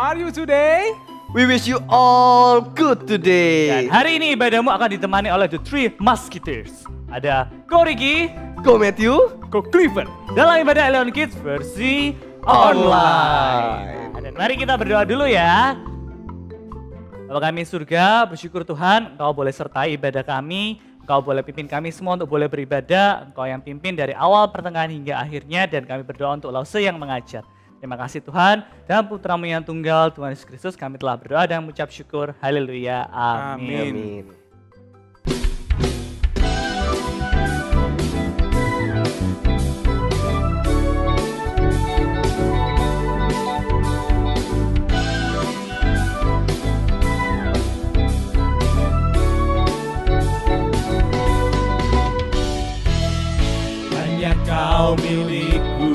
are you today? We wish you all good today. Dan hari ini ibadahmu akan ditemani oleh The Three Musketeers. Ada Ko Ricky, Go Matthew, Ko Clifford. dalam ibadah Elon Kids versi online. Dan mari kita berdoa dulu ya. Bapa kami surga, bersyukur Tuhan Engkau boleh sertai ibadah kami. Engkau boleh pimpin kami semua untuk boleh beribadah. Engkau yang pimpin dari awal, pertengahan hingga akhirnya. Dan kami berdoa untuk Lause yang mengajar. Terima kasih Tuhan. Dan putramu yang tunggal Tuhan Yesus Kristus kami telah berdoa dan mengucap syukur. Haleluya. Amin. Amin. Hanya kau milikku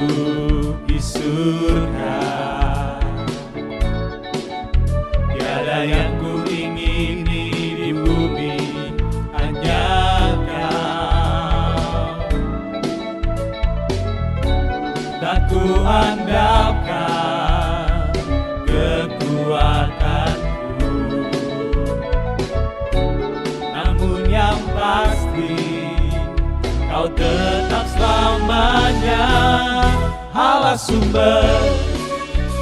di surga. Tiada yang ku ingini di bumi, hanya kau. Tak ku andalkan kekuatanku, namun yang pasti Kau tetap selamanya Allah sumber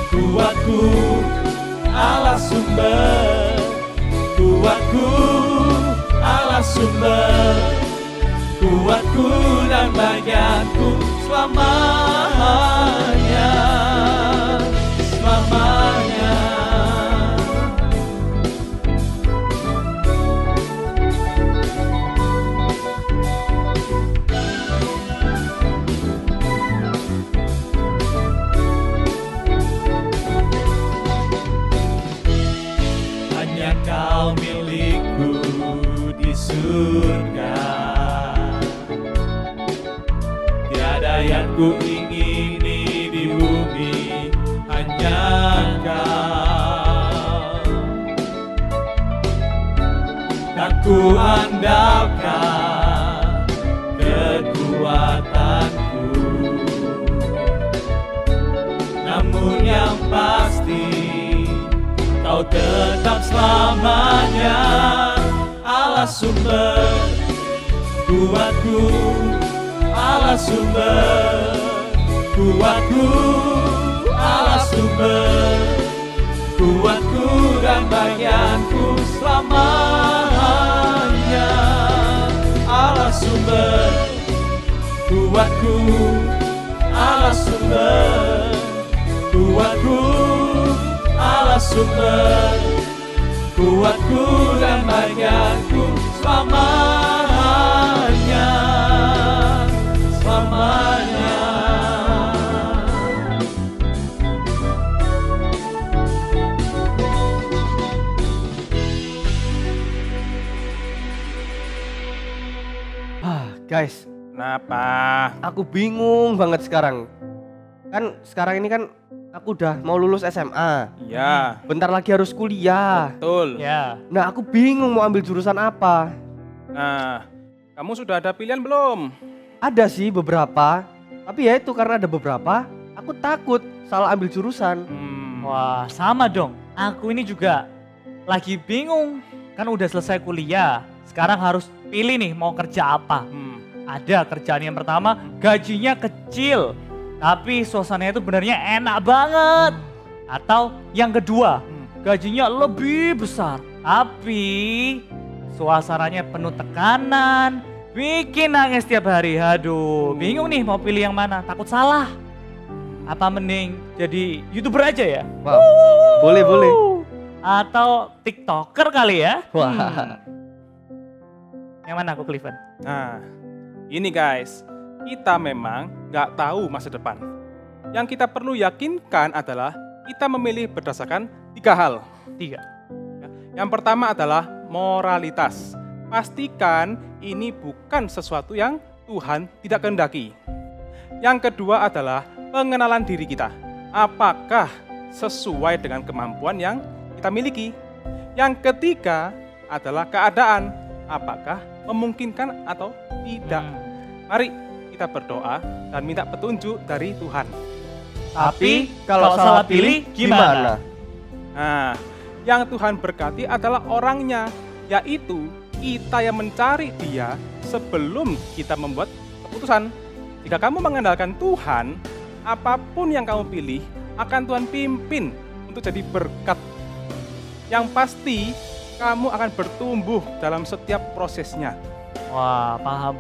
kuatku, Allah sumber kuatku, Allah sumber kuatku dan bagianku selamanya, selamanya. Kau milikku di surga. Tiada yang ku ingini di bumi, hanya Kau. Tak ku andalkan kekuatanku, namun yang pasti Kau tetap selamanya Allah sumber kuatku, Allah sumber kuatku, Allah sumber kuatku dan bagianku selamanya. Allah sumber kuatku, Allah sumber kuatku, Allah sumber kuatku dan bagianku selamanya, selamanya. Guys, Kenapa? aku bingung banget sekarang. Kan sekarang ini kan aku udah mau lulus SMA. Iya, Bentar lagi harus kuliah. betul. Ya, Nah, aku bingung mau ambil jurusan apa. Nah, kamu sudah ada pilihan belum? Ada sih beberapa, tapi ya itu karena ada beberapa, aku takut salah ambil jurusan. wah sama dong. Aku ini juga lagi bingung. Kan udah selesai kuliah. Sekarang harus pilih nih mau kerja apa. Ada kerjaan yang pertama gajinya kecil, tapi suasananya itu benernya enak banget. Atau yang kedua gajinya lebih besar, tapi suasananya penuh tekanan, bikin nangis setiap hari. Aduh, bingung nih mau pilih yang mana, takut salah. Apa mending jadi YouTuber aja ya? Wow, boleh boleh. Atau TikToker kali ya? Wah, Yang mana aku Clifford? Nah, ini guys, kita memang nggak tahu masa depan. Yang kita perlu yakinkan adalah kita memilih berdasarkan 3 hal. 3. Yang pertama adalah moralitas. Pastikan ini bukan sesuatu yang Tuhan tidak kehendaki. Yang kedua adalah pengenalan diri kita. Apakah sesuai dengan kemampuan yang kita miliki? Yang ketiga adalah keadaan. Apakah memungkinkan atau tidak? Mari kita berdoa dan minta petunjuk dari Tuhan. Tapi kalau salah pilih gimana? Nah, yang Tuhan berkati adalah orangnya, yaitu kita yang mencari Dia sebelum kita membuat keputusan. Jika kamu mengandalkan Tuhan, apapun yang kamu pilih akan Tuhan pimpin untuk jadi berkat. Yang pasti, kamu akan bertumbuh dalam setiap prosesnya. Wah, paham.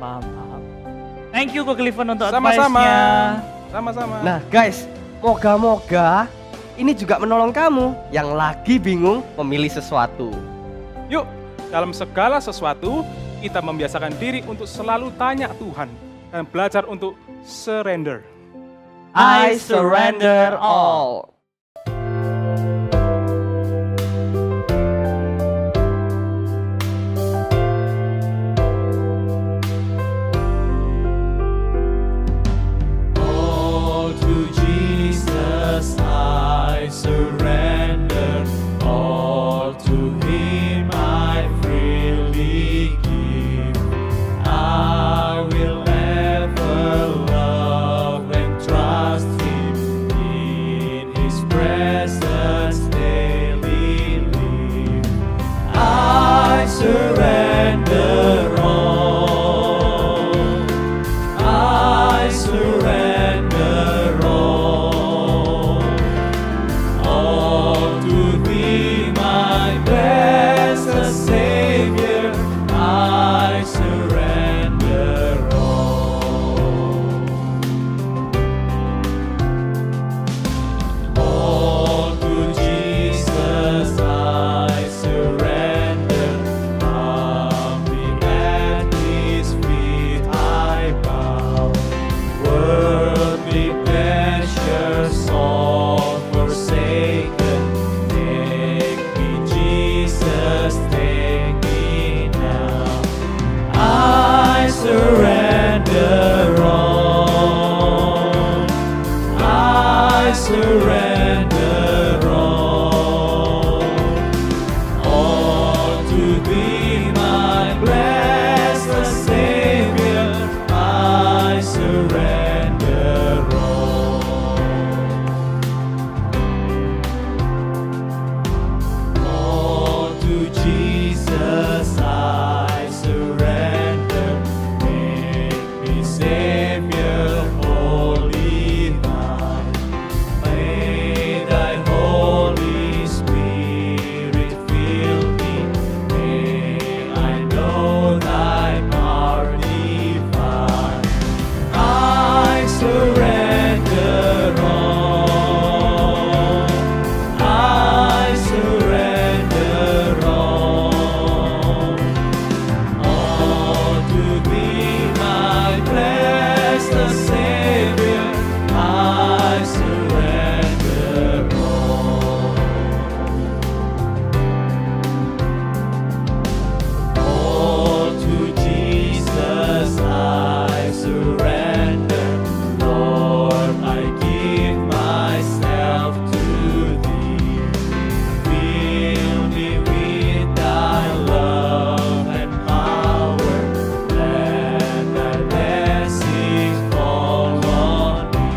Thank you Ko Clifton untuk Sama-sama. advice-nya. Sama-sama. Nah guys, moga-moga ini juga menolong kamu yang lagi bingung memilih sesuatu. Yuk, dalam segala sesuatu, kita membiasakan diri untuk selalu tanya Tuhan dan belajar untuk surrender. I surrender all. All to Jesus I surrender, all to Him I freely give. I will ever love and trust Him, in His presence daily live. I surrender all, I surrender all to Thee, my blessed Savior. I surrender all to Jesus I surrender. Humbly at His feet I bow. Worldly pleasures all forsaken. Take me, Jesus, take me now. I surrender all. I surrender all to Thee, my blessed Savior. I surrender all to Jesus I surrender. Make me Savior, holy Thine. May Thy Holy Spirit fill me. May I know Thy power divine. I surrender all. I surrender all to Thee, my blessed Savior. I surrender all to Jesus I surrender. Lord, I give myself to Thee. Fill me with Thy love and power. Let Thy blessings fall on me.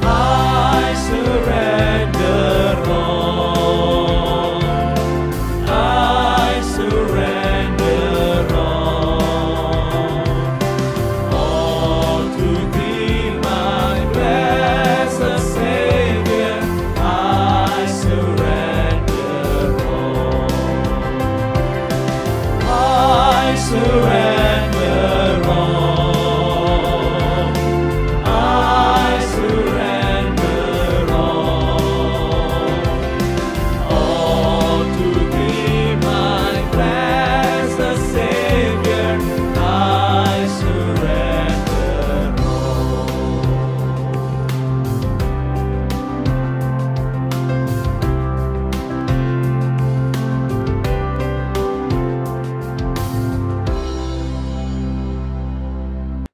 I surrender all. I surrender all to Thee, my blessed Savior. I surrender all. I surrender all. I surrender all to Thee, my blessed Savior. I surrender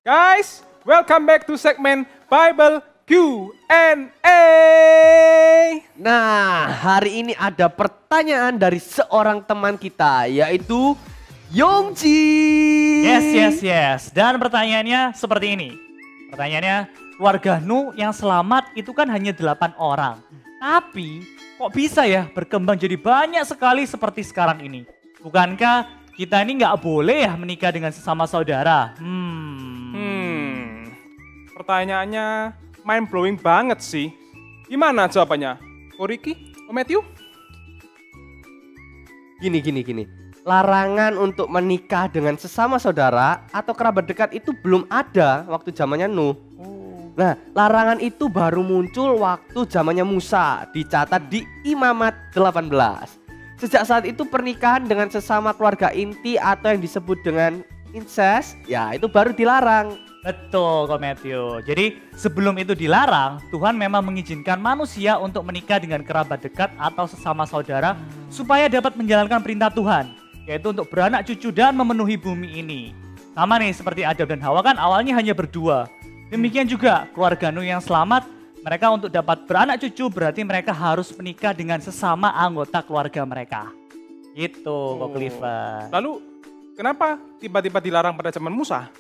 Guys, welcome back to segmen Bible Q&A. Nah, hari ini ada pertanyaan dari seorang teman kita, yaitu Yongji. Yes. Dan pertanyaannya seperti ini. Pertanyaannya, keluarga Nuh yang selamat itu kan hanya 8 orang. Tapi kok bisa ya berkembang jadi banyak sekali seperti sekarang ini? Bukankah kita ini nggak boleh ya menikah dengan sesama saudara? Pertanyaannya mind blowing banget sih. Gimana jawabannya? Ko Ricky? Ko Matthew? Gini. Larangan untuk menikah dengan sesama saudara atau kerabat dekat itu belum ada waktu zamannya Nuh. Nah, larangan itu baru muncul waktu zamannya Musa, dicatat di Imamat 18. Sejak saat itu pernikahan dengan sesama keluarga inti atau yang disebut dengan incest, ya itu baru dilarang. Betul kok Matthew. Jadi sebelum itu dilarang, Tuhan memang mengizinkan manusia untuk menikah dengan kerabat dekat atau sesama saudara supaya dapat menjalankan perintah Tuhan, yaitu untuk beranak cucu dan memenuhi bumi ini. Sama nih seperti Adam dan Hawa kan awalnya hanya berdua. Demikian juga keluarga Nuh yang selamat, mereka untuk dapat beranak cucu berarti mereka harus menikah dengan sesama anggota keluarga mereka. Gitu kok Clifford. Lalu kenapa tiba-tiba dilarang pada zaman Musa?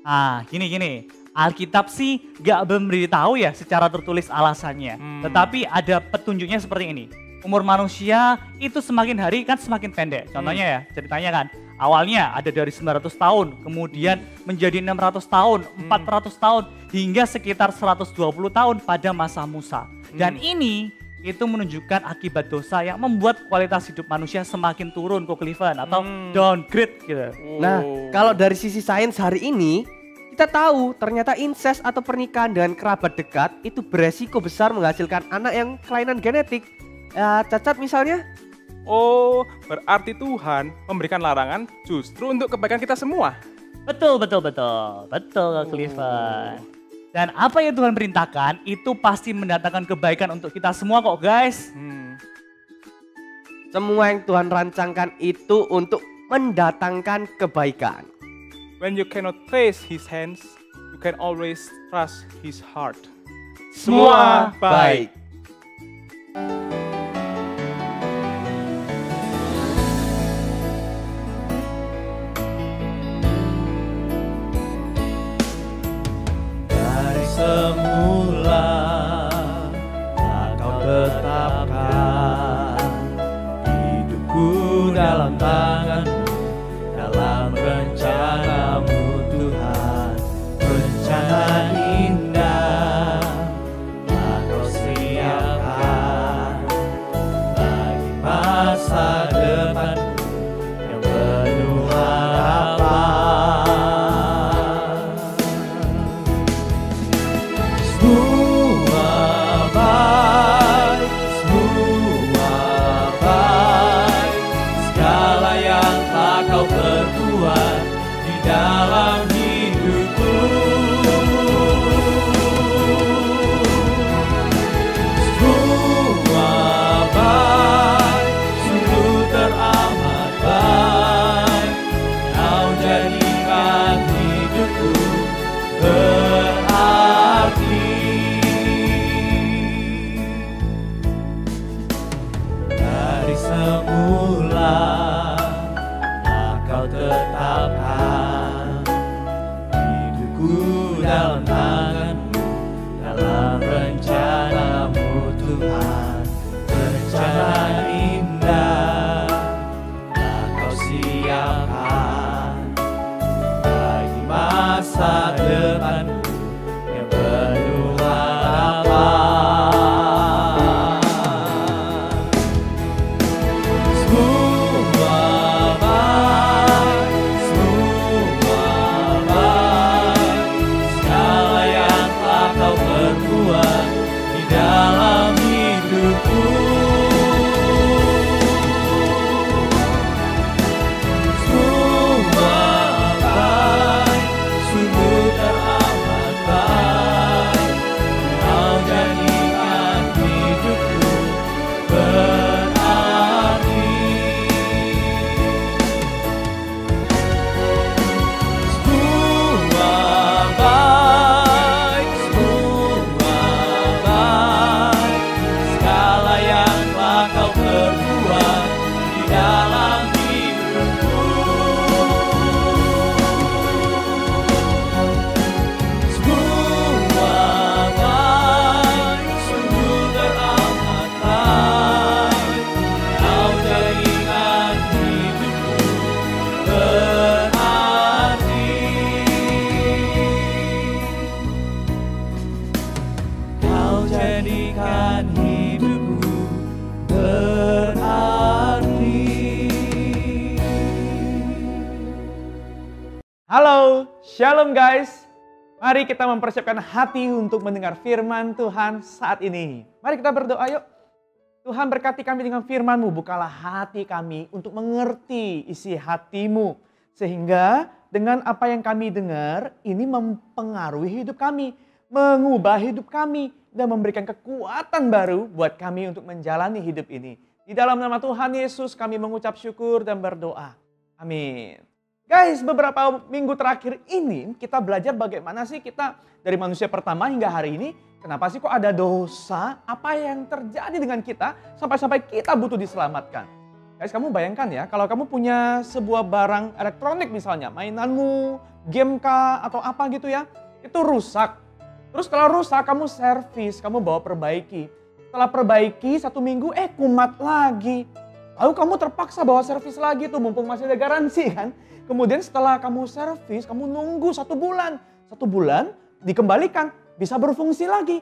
Nah gini. Alkitab sih gak memberitahu ya secara tertulis alasannya. Tetapi ada petunjuknya seperti ini. Umur manusia itu semakin hari kan semakin pendek. Contohnya ya ceritanya kan. Awalnya ada dari 900 tahun, kemudian menjadi 600 tahun, 400 tahun, hingga sekitar 120 tahun pada masa Musa. Dan ini itu menunjukkan akibat dosa yang membuat kualitas hidup manusia semakin turun kok Clifford atau downgrade gitu. Nah, kalau dari sisi sains hari ini, kita tahu ternyata incest atau pernikahan dengan kerabat dekat itu beresiko besar menghasilkan anak yang kelainan genetik. Ya, cacat misalnya. Oh, berarti Tuhan memberikan larangan justru untuk kebaikan kita semua. Betul Clifford. Dan apa yang Tuhan perintahkan itu pasti mendatangkan kebaikan untuk kita semua kok guys. Semua yang Tuhan rancangkan itu untuk mendatangkan kebaikan. When you cannot trace his hands, you can always trust his heart. Semua baik. Semula Kau tetapkan hidupku dalam tangan-Mu, dalam rencana-Mu Tuhan. Rencana indah Kau siapkan bagi masa depanku yang penuh harapan. Dalam hidupku semua baik, sungguh teramat baik. Kau jadikan hidupku berarti. Dari semula Kau tetapkan hidupku dalam tangan-Mu, dalam rencana-Mu Tuhan. Rencana indah Kau siapkan bagi masa depanku yang penuh harapan. Dalam hidupku semua baik, sungguh teramat Halo, shalom guys. Mari kita mempersiapkan hati untuk mendengar firman Tuhan saat ini. Mari kita berdoa yuk. Tuhan berkati kami dengan firman-Mu, bukalah hati kami untuk mengerti isi hati-Mu. Sehingga dengan apa yang kami dengar, ini mempengaruhi hidup kami, mengubah hidup kami, dan memberikan kekuatan baru buat kami untuk menjalani hidup ini. Di dalam nama Tuhan Yesus kami mengucap syukur dan berdoa. Amin. Guys, beberapa minggu terakhir ini kita belajar bagaimana sih kita dari manusia pertama hingga hari ini. Kenapa sih kok ada dosa? Apa yang terjadi dengan kita sampai-sampai kita butuh diselamatkan? Guys, kamu bayangkan ya, kalau kamu punya sebuah barang elektronik misalnya, mainanmu, game kah, atau apa gitu ya, itu rusak. Terus setelah rusak, kamu servis, kamu bawa perbaiki. Setelah perbaiki 1 minggu, kumat lagi. Lalu kamu terpaksa bawa servis lagi tuh, mumpung masih ada garansi kan. Kemudian setelah kamu servis, kamu nunggu 1 bulan. 1 bulan dikembalikan, bisa berfungsi lagi.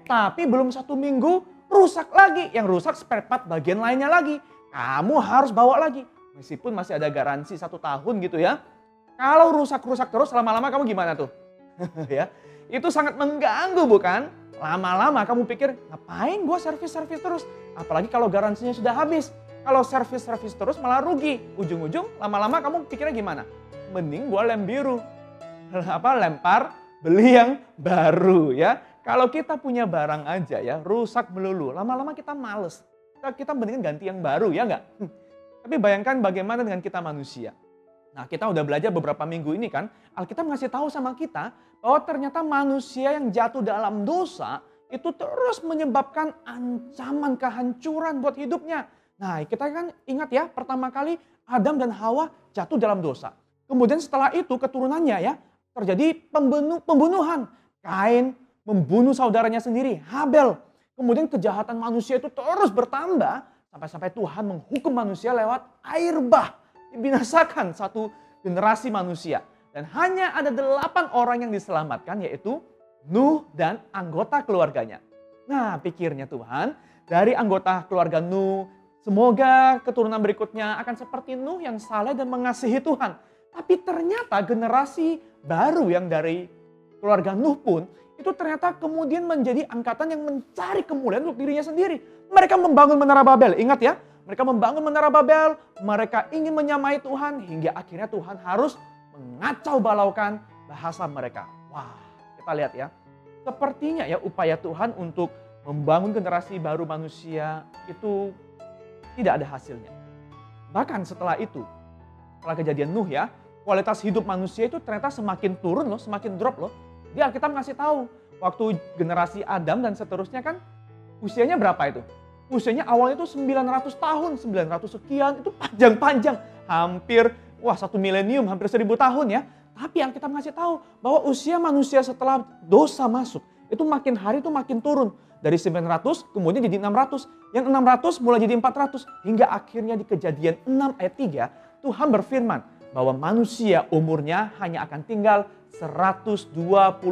Tapi belum 1 minggu, rusak lagi. Yang rusak spare part bagian lainnya lagi. Kamu harus bawa lagi. Meskipun masih ada garansi 1 tahun gitu ya. Kalau rusak-rusak terus, lama-lama kamu gimana tuh? Ya, itu sangat mengganggu bukan? Lama-lama kamu pikir, ngapain gua servis-servis terus? Apalagi kalau garansinya sudah habis. Kalau servis-servis terus malah rugi. Ujung-ujung lama-lama kamu pikirnya gimana? Mending gua lem biru. Lempar, beli yang baru ya. Kalau kita punya barang aja ya, rusak melulu. Lama-lama kita males. Kita mendingan ganti yang baru ya enggak? Tapi bayangkan bagaimana dengan kita manusia. Nah, kita udah belajar beberapa minggu ini kan, Alkitab ngasih tahu sama kita bahwa ternyata manusia yang jatuh dalam dosa itu terus menyebabkan ancaman kehancuran buat hidupnya. Nah, kita kan ingat ya, pertama kali Adam dan Hawa jatuh dalam dosa. Kemudian setelah itu keturunannya ya, terjadi pembunuhan. Kain membunuh saudaranya sendiri, Habel. Kemudian kejahatan manusia itu terus bertambah, sampai-sampai Tuhan menghukum manusia lewat air bah. Dibinasakan satu generasi manusia. Dan hanya ada 8 orang yang diselamatkan, yaitu Nuh dan anggota keluarganya. Nah, pikirnya Tuhan, dari anggota keluarga Nuh, semoga keturunan berikutnya akan seperti Nuh yang saleh dan mengasihi Tuhan. Tapi ternyata generasi baru yang dari keluarga Nuh pun itu ternyata kemudian menjadi angkatan yang mencari kemuliaan untuk dirinya sendiri. Mereka membangun menara Babel, ingat ya. Mereka membangun menara Babel, mereka ingin menyamai Tuhan hingga akhirnya Tuhan harus mengacau balaukan bahasa mereka. Wah, kita lihat ya. Sepertinya ya upaya Tuhan untuk membangun generasi baru manusia itu tidak ada hasilnya. Bahkan setelah itu, setelah kejadian Nuh ya, kualitas hidup manusia itu ternyata semakin turun loh, semakin drop loh. Dia Alkitab ngasih tahu, waktu generasi Adam dan seterusnya kan usianya berapa itu? Usianya awalnya itu 900 tahun, 900 sekian, itu panjang-panjang. Hampir, 1 milenium, hampir 1000 tahun ya. Tapi Alkitab ngasih tahu bahwa usia manusia setelah dosa masuk, itu makin hari itu makin turun. Dari 900 kemudian jadi 600. Yang 600 mulai jadi 400. Hingga akhirnya di Kejadian 6 ayat 3 Tuhan berfirman bahwa manusia umurnya hanya akan tinggal 120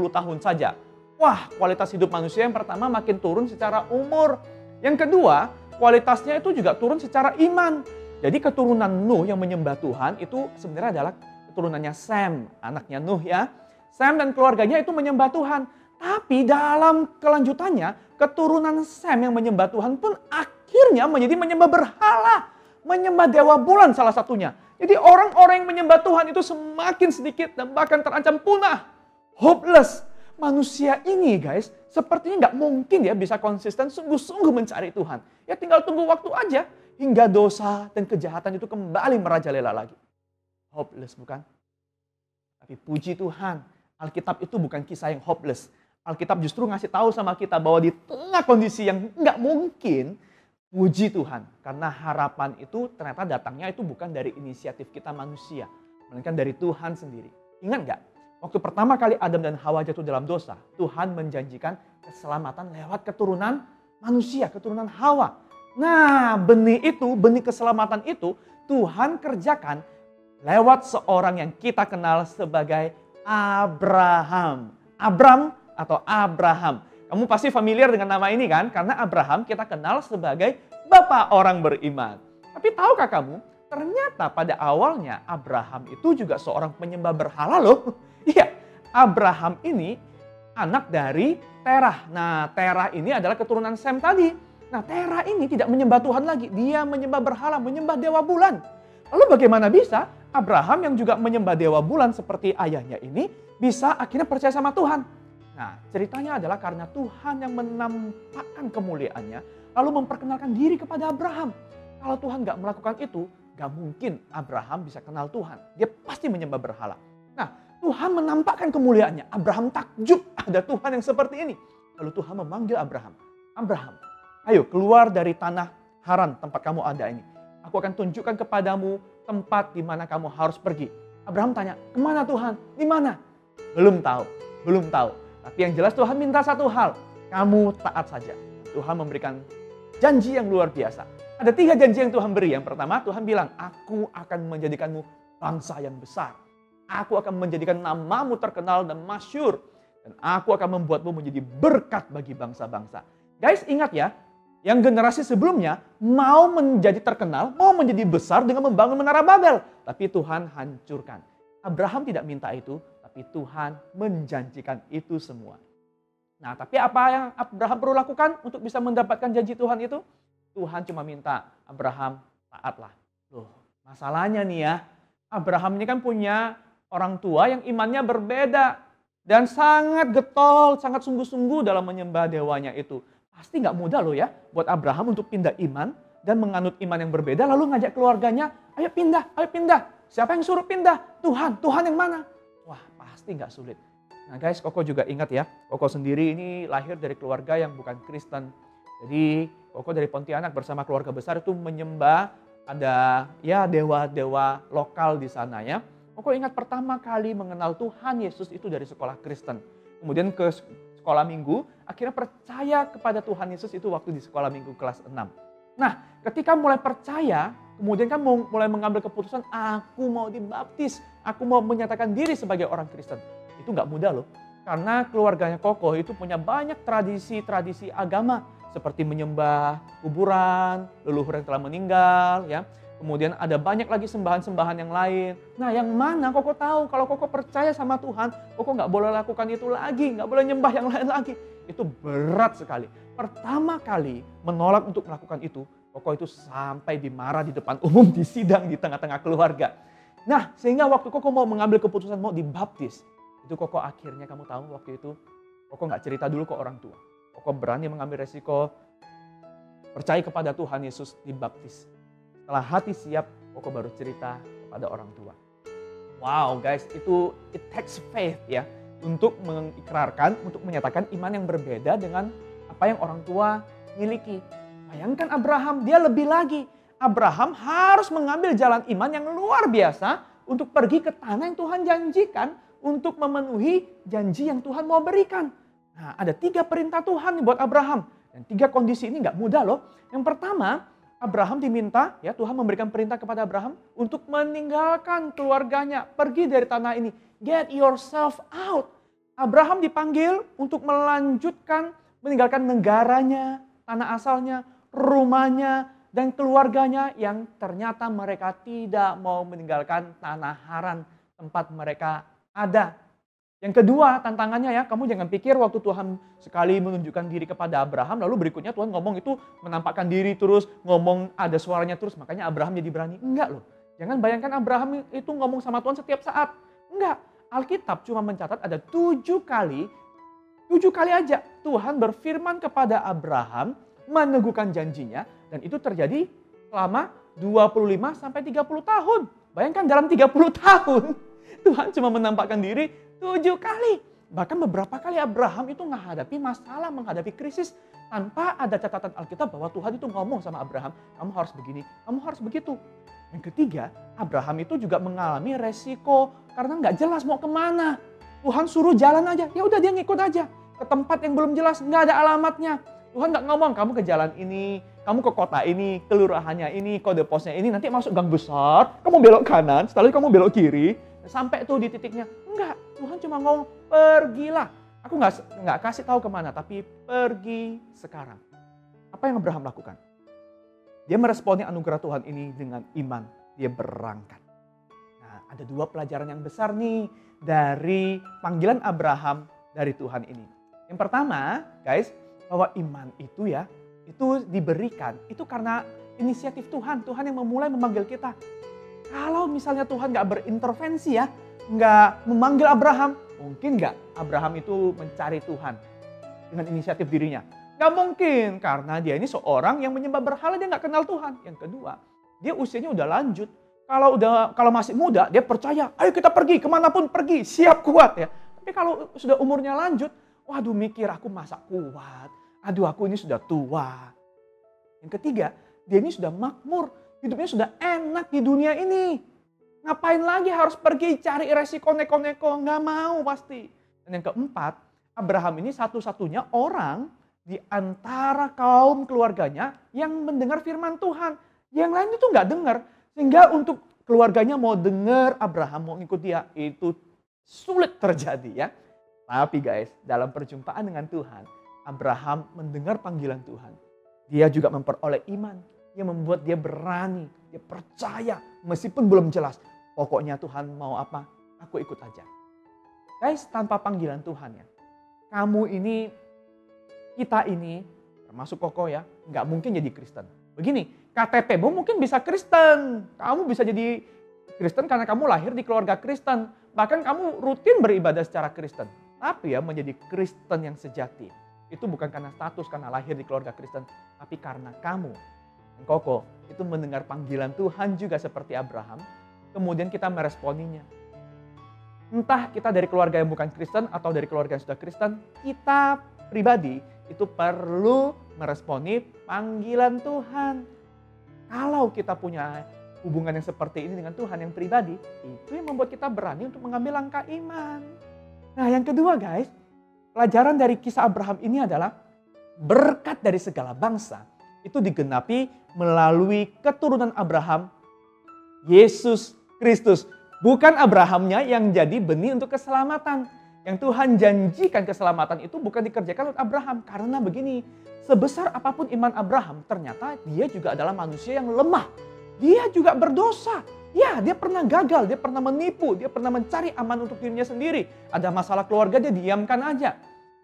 tahun saja. Wah, kualitas hidup manusia yang pertama makin turun secara umur. Yang kedua, kualitasnya itu juga turun secara iman. Jadi keturunan Nuh yang menyembah Tuhan itu sebenarnya adalah keturunannya Sem, anaknya Nuh ya. Sem dan keluarganya itu menyembah Tuhan. Tapi dalam kelanjutannya, keturunan Sem yang menyembah Tuhan pun akhirnya menjadi menyembah berhala. Menyembah dewa bulan salah satunya. Jadi orang-orang yang menyembah Tuhan itu semakin sedikit dan bahkan terancam punah. Hopeless. Manusia ini guys, sepertinya nggak mungkin ya bisa konsisten sungguh-sungguh mencari Tuhan. Ya tinggal tunggu waktu aja hingga dosa dan kejahatan itu kembali merajalela lagi. Hopeless bukan? Tapi puji Tuhan, Alkitab itu bukan kisah yang hopeless. Alkitab justru ngasih tahu sama kita bahwa di tengah kondisi yang nggak mungkin, puji Tuhan. Karena harapan itu ternyata datangnya itu bukan dari inisiatif kita manusia, melainkan dari Tuhan sendiri. Ingat nggak? Waktu pertama kali Adam dan Hawa jatuh dalam dosa, Tuhan menjanjikan keselamatan lewat keturunan manusia, keturunan Hawa. Nah, benih keselamatan itu Tuhan kerjakan lewat seorang yang kita kenal sebagai Abraham. Abram atau Abraham. Kamu pasti familiar dengan nama ini kan? Karena Abraham kita kenal sebagai bapak orang beriman. Tapi tahukah kamu, ternyata pada awalnya Abraham itu juga seorang penyembah berhala loh. Iya, Abraham ini anak dari Terah. Nah, Terah ini adalah keturunan Sem tadi. Nah, Terah ini tidak menyembah Tuhan lagi. Dia menyembah berhala, menyembah dewa bulan. Lalu bagaimana bisa Abraham yang juga menyembah dewa bulan seperti ayahnya ini bisa akhirnya percaya sama Tuhan? Nah, ceritanya adalah karena Tuhan yang menampakkan kemuliaannya lalu memperkenalkan diri kepada Abraham. Kalau Tuhan gak melakukan itu, gak mungkin Abraham bisa kenal Tuhan. Dia pasti menyembah berhala. Nah, Tuhan menampakkan kemuliaannya. Abraham takjub, ada Tuhan yang seperti ini. Lalu Tuhan memanggil Abraham. Abraham, ayo keluar dari tanah Haran tempat kamu ada ini. Aku akan tunjukkan kepadamu tempat di mana kamu harus pergi. Abraham tanya, kemana Tuhan? Di mana? Belum tahu. Tapi yang jelas Tuhan minta satu hal, kamu taat saja. Tuhan memberikan janji yang luar biasa. Ada 3 janji yang Tuhan beri. Yang pertama, Tuhan bilang, aku akan menjadikanmu bangsa yang besar. Aku akan menjadikan namamu terkenal dan masyhur. Dan aku akan membuatmu menjadi berkat bagi bangsa-bangsa. Guys, ingat ya, yang generasi sebelumnya mau menjadi terkenal, mau menjadi besar dengan membangun menara Babel. Tapi Tuhan hancurkan. Abraham tidak minta itu, tapi Tuhan menjanjikan itu semua. Nah, tapi apa yang Abraham perlu lakukan untuk bisa mendapatkan janji Tuhan itu? Tuhan cuma minta, Abraham taatlah. Loh, masalahnya nih ya, Abraham ini kan punya orang tua yang imannya berbeda. Dan sangat getol, sangat sungguh-sungguh dalam menyembah dewanya itu. Pasti nggak mudah loh ya buat Abraham untuk pindah iman dan menganut iman yang berbeda lalu ngajak keluarganya, ayo pindah. Siapa yang suruh pindah? Tuhan yang mana? Wah, pasti nggak sulit. Nah guys, Koko juga ingat ya, Koko sendiri ini lahir dari keluarga yang bukan Kristen. Jadi Koko dari Pontianak bersama keluarga besar itu menyembah ada ya dewa-dewa lokal di sana ya. Koko ingat pertama kali mengenal Tuhan Yesus itu dari sekolah Kristen. Kemudian ke sekolah minggu, akhirnya percaya kepada Tuhan Yesus itu waktu di sekolah minggu kelas 6. Nah, ketika mulai percaya, kemudian kan mulai mengambil keputusan, aku mau dibaptis, aku mau menyatakan diri sebagai orang Kristen. Itu nggak mudah loh, karena keluarganya Koko itu punya banyak tradisi-tradisi agama, seperti menyembah kuburan, leluhur yang telah meninggal, ya. Kemudian ada banyak lagi sembahan-sembahan yang lain. Nah, yang mana Koko tahu kalau Koko percaya sama Tuhan, Koko nggak boleh lakukan itu lagi, nggak boleh nyembah yang lain lagi. Itu berat sekali. Pertama kali menolak untuk melakukan itu, Koko itu sampai dimarah di depan umum, di sidang di tengah-tengah keluarga. Nah, sehingga waktu Koko mau mengambil keputusan mau dibaptis, itu Koko akhirnya kamu tahu waktu itu, Koko nggak cerita dulu ke orang tua. Koko berani mengambil resiko, percaya kepada Tuhan Yesus, dibaptis. Setelah hati siap, Koko baru cerita kepada orang tua. Wow guys, it takes faith ya. Untuk mengikrarkan, untuk menyatakan iman yang berbeda dengan apa yang orang tua miliki. Bayangkan Abraham, dia lebih lagi. Abraham harus mengambil jalan iman yang luar biasa untuk pergi ke tanah yang Tuhan janjikan untuk memenuhi janji yang Tuhan mau berikan. Nah, ada 3 perintah Tuhan buat Abraham. Dan 3 kondisi ini nggak mudah loh. Yang pertama, Abraham diminta, ya Tuhan memberikan perintah kepada Abraham untuk meninggalkan keluarganya, pergi dari tanah ini. Get yourself out. Abraham dipanggil untuk melanjutkan, meninggalkan negaranya, tanah asalnya, rumahnya, dan keluarganya yang ternyata mereka tidak mau meninggalkan tanah Haran, tempat mereka ada. Yang kedua tantangannya ya, kamu jangan pikir waktu Tuhan sekali menunjukkan diri kepada Abraham, lalu berikutnya Tuhan ngomong itu menampakkan diri terus, ngomong ada suaranya terus, makanya Abraham jadi berani. Enggak loh, jangan bayangkan Abraham itu ngomong sama Tuhan setiap saat. Enggak, Alkitab cuma mencatat ada 7 kali aja Tuhan berfirman kepada Abraham, meneguhkan janjinya, dan itu terjadi selama 25 sampai 30 tahun. Bayangkan dalam 30 tahun, Tuhan cuma menampakkan diri 7 kali. Bahkan beberapa kali Abraham itu menghadapi masalah, menghadapi krisis tanpa ada catatan Alkitab bahwa Tuhan itu ngomong sama Abraham, kamu harus begini, kamu harus begitu. Yang ketiga, Abraham itu juga mengalami resiko karena nggak jelas mau kemana. Tuhan suruh jalan aja, ya udah dia ngikut aja ke tempat yang belum jelas, nggak ada alamatnya. Tuhan nggak ngomong, kamu ke jalan ini, kamu ke kota ini, kelurahannya ini, kode posnya ini, nanti masuk gang besar, kamu belok kanan, setelah itu kamu belok kiri, sampai tuh di titiknya. Enggak, Tuhan cuma ngomong, pergilah. Aku nggak kasih tahu kemana, tapi pergi sekarang. Apa yang Abraham lakukan? Dia meresponi anugerah Tuhan ini dengan iman. dia berangkat. Nah, ada dua pelajaran yang besar nih dari panggilan Abraham dari Tuhan ini. Yang pertama, guys, bahwa iman itu ya, itu diberikan, itu karena inisiatif Tuhan. Tuhan yang memulai memanggil kita. Kalau misalnya Tuhan gak berintervensi ya, gak memanggil Abraham, mungkin gak Abraham itu mencari Tuhan dengan inisiatif dirinya? Gak mungkin, karena dia ini seorang yang menyembah berhala, dia gak kenal Tuhan. Yang kedua, dia usianya udah lanjut. Kalau masih muda, dia percaya, ayo kita pergi, kemanapun pergi, siap kuat ya. Tapi kalau sudah umurnya lanjut, waduh mikir aku masa kuat, aduh aku ini sudah tua. Yang ketiga, dia ini sudah makmur, hidupnya sudah enak di dunia ini. Ngapain lagi harus pergi cari resiko neko-neko, nggak mau pasti. Dan yang keempat, Abraham ini satu-satunya orang di antara kaum keluarganya yang mendengar firman Tuhan. Yang lain itu nggak dengar, sehingga untuk keluarganya mau dengar Abraham, mau ikut dia, itu sulit terjadi ya. Tapi guys, dalam perjumpaan dengan Tuhan, Abraham mendengar panggilan Tuhan. Dia juga memperoleh iman yang membuat dia berani, dia percaya meskipun belum jelas. Pokoknya Tuhan mau apa, aku ikut aja. Guys, tanpa panggilan Tuhan ya, kamu ini, kita ini, termasuk Koko ya, nggak mungkin jadi Kristen. Begini, KTP-mu mungkin bisa Kristen. Kamu bisa jadi Kristen karena kamu lahir di keluarga Kristen. Bahkan kamu rutin beribadah secara Kristen. Tapi ya menjadi Kristen yang sejati, itu bukan karena status, karena lahir di keluarga Kristen. Tapi karena kamu, Koko, itu mendengar panggilan Tuhan juga seperti Abraham. Kemudian kita meresponinya. Entah kita dari keluarga yang bukan Kristen atau dari keluarga yang sudah Kristen, kita pribadi itu perlu meresponi panggilan Tuhan. Kalau kita punya hubungan yang seperti ini dengan Tuhan yang pribadi, itu yang membuat kita berani untuk mengambil langkah iman. Nah yang kedua guys, pelajaran dari kisah Abraham ini adalah berkat dari segala bangsa itu digenapi melalui keturunan Abraham, Yesus Kristus. Bukan Abrahamnya yang jadi benih untuk keselamatan. Yang Tuhan janjikan keselamatan itu bukan dikerjakan oleh Abraham. Karena begini, sebesar apapun iman Abraham, ternyata dia juga adalah manusia yang lemah. Dia juga berdosa. Ya, dia pernah gagal, dia pernah menipu, dia pernah mencari aman untuk dirinya sendiri. Ada masalah keluarga, dia diamkan aja.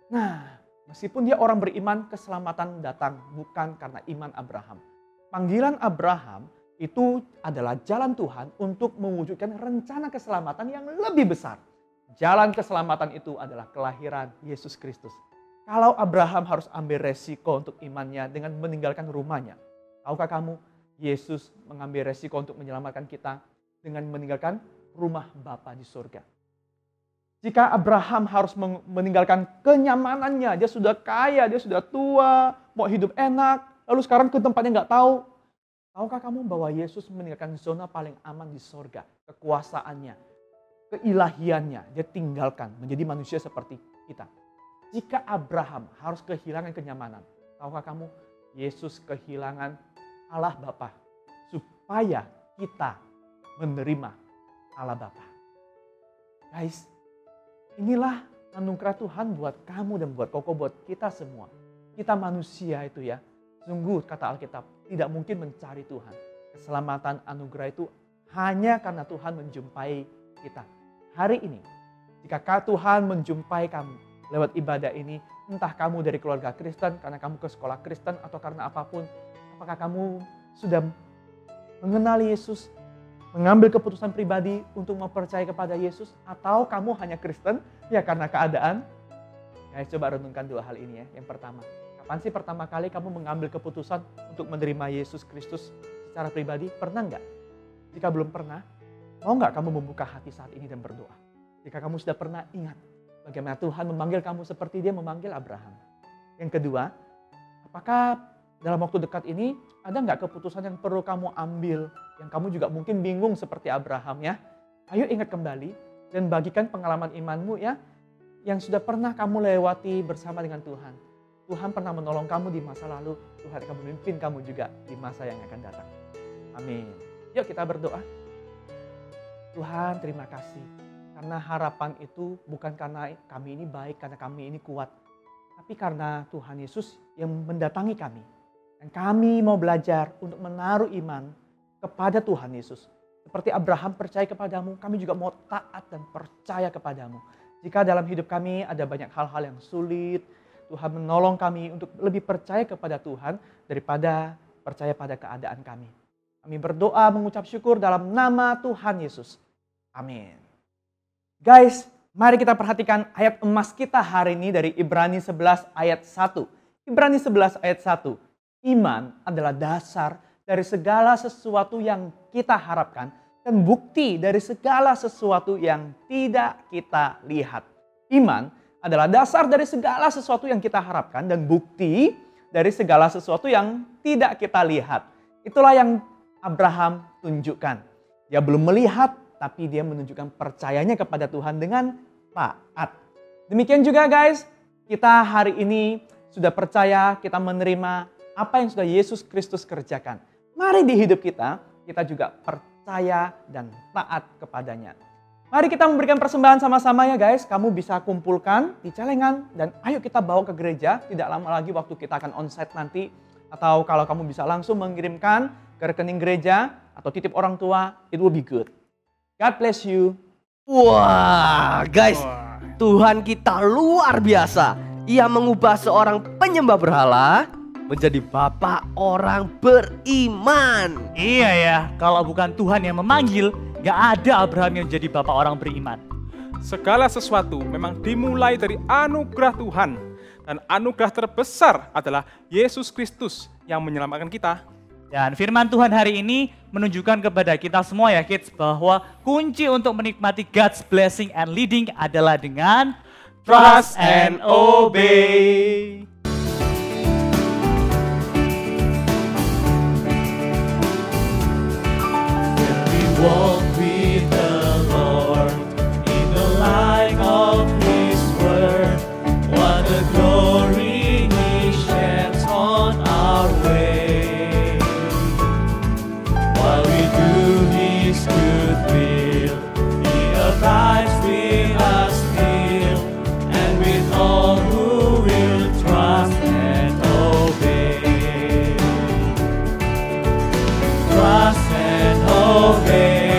Nah, meskipun dia orang beriman, keselamatan datang bukan karena iman Abraham. Panggilan Abraham itu adalah jalan Tuhan untuk mewujudkan rencana keselamatan yang lebih besar. Jalan keselamatan itu adalah kelahiran Yesus Kristus. Kalau Abraham harus ambil resiko untuk imannya dengan meninggalkan rumahnya, tahukah kamu? Yesus mengambil resiko untuk menyelamatkan kita dengan meninggalkan rumah Bapa di surga. Jika Abraham harus meninggalkan kenyamanannya, dia sudah kaya, dia sudah tua, mau hidup enak, lalu sekarang ke tempatnya nggak tahu. Tahukah kamu bahwa Yesus meninggalkan zona paling aman di surga, kekuasaannya, keilahiannya, dia tinggalkan menjadi manusia seperti kita. Jika Abraham harus kehilangan kenyamanan, tahukah kamu? Yesus kehilangan Allah Bapa supaya kita menerima Allah Bapa. Guys, inilah anugerah Tuhan buat kamu dan buat Koko, buat kita semua. Kita manusia itu ya, sungguh kata Alkitab tidak mungkin mencari Tuhan. Keselamatan anugerah itu hanya karena Tuhan menjumpai kita. Hari ini, jika Tuhan menjumpai kamu lewat ibadah ini, entah kamu dari keluarga Kristen, karena kamu ke sekolah Kristen atau karena apapun, apakah kamu sudah mengenal Yesus, mengambil keputusan pribadi untuk mempercayai kepada Yesus, atau kamu hanya Kristen ya karena keadaan? Ya, coba renungkan dua hal ini ya. Yang pertama, kapan sih pertama kali kamu mengambil keputusan untuk menerima Yesus Kristus secara pribadi? Pernah nggak? Jika belum pernah, mau nggak kamu membuka hati saat ini dan berdoa? Jika kamu sudah pernah, ingat bagaimana Tuhan memanggil kamu seperti Dia memanggil Abraham. Yang kedua, apakah dalam waktu dekat ini ada nggak keputusan yang perlu kamu ambil, yang kamu juga mungkin bingung seperti Abraham ya? Ayo ingat kembali dan bagikan pengalaman imanmu ya, yang sudah pernah kamu lewati bersama dengan Tuhan. Tuhan pernah menolong kamu di masa lalu, Tuhan akan memimpin kamu juga di masa yang akan datang. Amin. Yuk kita berdoa. Tuhan terima kasih, karena harapan itu bukan karena kami ini baik, karena kami ini kuat, tapi karena Tuhan Yesus yang mendatangi kami. Dan kami mau belajar untuk menaruh iman kepada Tuhan Yesus. Seperti Abraham percaya kepadamu, kami juga mau taat dan percaya kepadamu. Jika dalam hidup kami ada banyak hal-hal yang sulit, Tuhan menolong kami untuk lebih percaya kepada Tuhan daripada percaya pada keadaan kami. Kami berdoa mengucap syukur dalam nama Tuhan Yesus. Amin. Guys, mari kita perhatikan ayat emas kita hari ini dari Ibrani 11 ayat 1. Ibrani 11 ayat 1. Iman adalah dasar dari segala sesuatu yang kita harapkan dan bukti dari segala sesuatu yang tidak kita lihat. Iman adalah dasar dari segala sesuatu yang kita harapkan dan bukti dari segala sesuatu yang tidak kita lihat. Itulah yang Abraham tunjukkan. Dia belum melihat, tapi dia menunjukkan percayanya kepada Tuhan dengan taat. Demikian juga guys, kita hari ini sudah percaya, kita menerima apa yang sudah Yesus Kristus kerjakan. Mari di hidup kita juga percaya dan taat kepadanya. Mari kita memberikan persembahan sama-sama ya guys. Kamu bisa kumpulkan di celengan dan ayo kita bawa ke gereja. Tidak lama lagi waktu kita akan onsite nanti. Atau kalau kamu bisa langsung mengirimkan ke rekening gereja atau titip orang tua, it will be good. God bless you. Wah, guys, Tuhan kita luar biasa. Ia mengubah seorang penyembah berhala menjadi bapak orang beriman. Iya ya, kalau bukan Tuhan yang memanggil, gak ada Abraham yang jadi bapak orang beriman. Segala sesuatu memang dimulai dari anugerah Tuhan. Dan anugerah terbesar adalah Yesus Kristus yang menyelamatkan kita. Dan firman Tuhan hari ini menunjukkan kepada kita semua ya kids, bahwa kunci untuk menikmati God's blessing and leading adalah dengan Trust and obey. Walk with the Lord in the light of His word. What a glory He sheds on our way. While we do His good will, He abides with us still, and with all who will trust and obey. Trust and obey.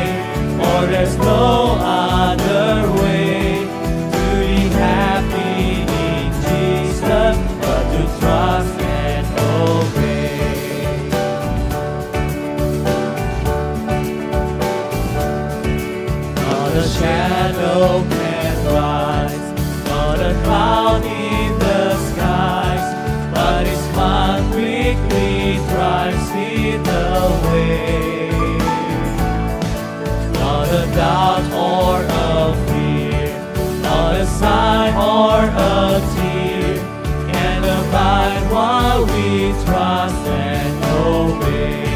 There's no other way to be happy in Jesus but to trust and obey. Not a shadow can rise, not a cloud in the skies, but His mind quickly drives it away. Not a doubt or a fear, not a sign or a tear, can abide while we trust and obey.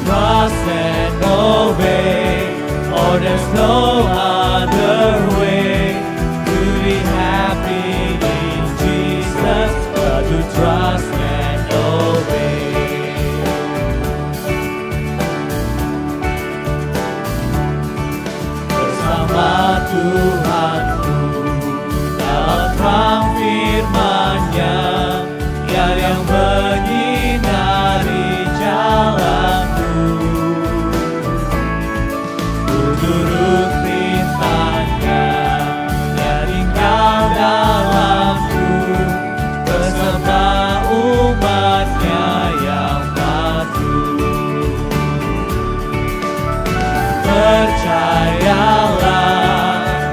Trust and obey, or there's no other way to be happy in Jesus but to trust and obey. Tuhanku dalam terang firman-Nya, Dia yang menyinari jalanku. Ku turut perintah-Nya, Dia tinggal dalamku, bersama umat-Nya yang patuh. Percayalah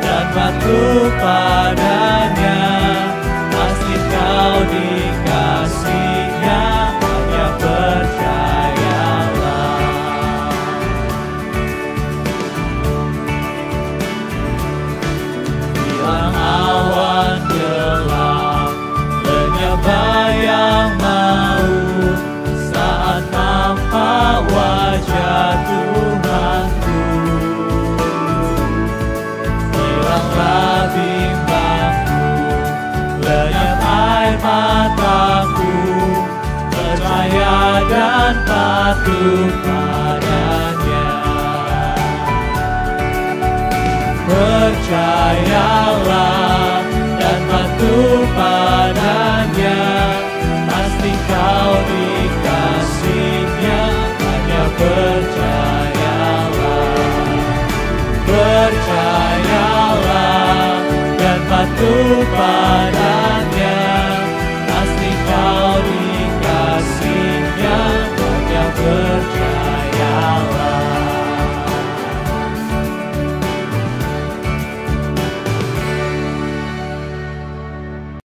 dan patuh padanya, pasti kau dikasihnya, hanya percayalah. Hilang awan gelap, lenyap bayang maut, saat nampak wajah Tuhanku. Hilanglah bimbangku, lenyap air mataku, percaya dan patuh padanya. Percayalah dan patuh padanya, pasti kau dikasihnya, hanya patuh padanya, pasti kau dikasihnya, banyak percayalah.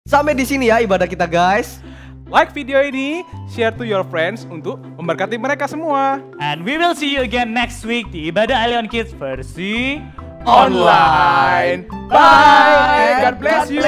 Sampai di sini ya ibadah kita guys. Like video ini, share to your friends untuk memberkati mereka semua. And we will see you again next week di Ibadah Alien Kids versi Online. Bye. God bless you.